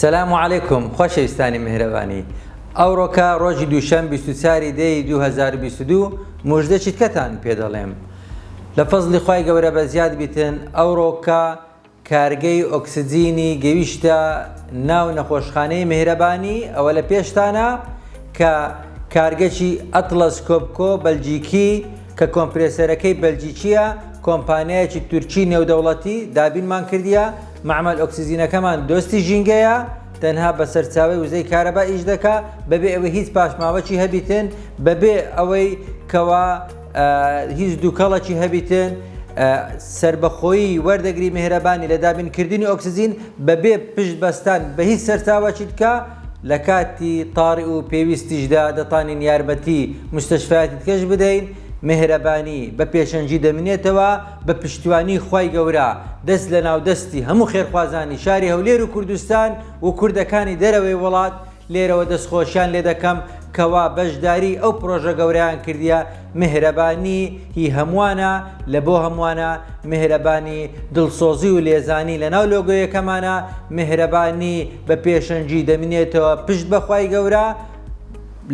سەلام عەلەیکوم خۆشەویستانی میهرەبانی. ئەوڕۆکە ڕۆژی دووشەمە 24 دەی 2022 موژدە چیتکەتان پێ دەڵێم. لە فەزلی خوای گەورە بەزیاد بیتن ئەوڕۆکە کارگەی ئۆکسجینی گەویشتە ناو نەخۆشخانەی میهرەبانی ئەوە لە پێشتانە کە کارگەکی ئەتڵەس کۆبکۆ بەلجیکی کە کۆمپرێسەرەکەی بەلجیکیە کۆمپانیایەکی تورکی نێودەوڵەتی دابینمان کردیە. معمەل ئۆکسجینەکەمان دۆستی ژینگەیە تەنها بە سەرچاوی وزەی کارەبا ئیش دەکا بەبێ ئەوەی هیچ پاشماوەکی هەبیتن بەبێ ئەوەی کەوا هیچ دووکەڵەکی هەبیتن سربەخۆیی وەردەگری میهرەبانی لە دابینکردنی ئۆکسجین بەبێ پشت بەستان بە هیچ سەرچاوەکی بکە لە کاتی تاڕی و پێویستیشدا دەتانین یارمەتی مستەشفیاتی تکەش بدەین. میهرەبانی بە پێشەنجی دەمێنێتەوە بە پشتیوانی خوای گەورە دەست لە ناو دەستی هەموو خێرخوازانی شاری هەولێر و کوردستان و کوردەکانی دەرەوەی وڵات لێرەوە دەستخۆشیان لێ دەکەم کەوا بەشداری ئەو پرۆژە گەورەیان کردیە. میهرەبانی هی هەمووانە لە بۆ هەمووانە، میهرەبانی دڵسۆزی و لێزانی لە ناو لۆگۆیەکەمانە، میهرەبانی بە پێشەنجی دەمێنێتەوە پشت بە خوای گەورە.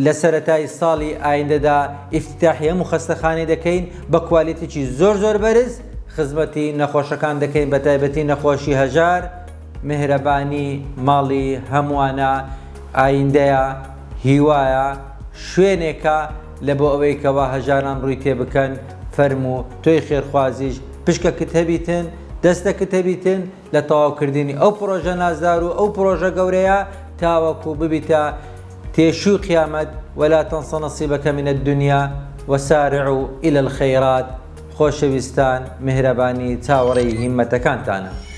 لە سەرەتای ساڵی ئایندەدا ئیفتتاحی هەموو خەستەخانەی دەکەین بە کوالیتیی زۆر بەرز، خزمەتی نەخۆشەکان دەکەین بە تایبەتی نەخۆشی هەژار. میهرەبانی ماڵی هەمووانە ئایندەیە، هیوایە، شوێنێکە لە بۆ ئەوەی کەوا هەژاران ڕووی تێ بکەن. فەرموو تۆی خێرخوازیش پشکەکت هەبیتن، دەستەکت هەبیتن لە تەواوکردنی ئەو پرۆژە نازدار و ئەو پرۆژە گەورەیە تاوەکو ببیتە تێشوی قیامەت. ولا تنس نصيبك من الدنيا وسارعوا إلى الخيرات. خۆشەویستان میهرەبانی چاوەڕێی هیممەتەکانتانە.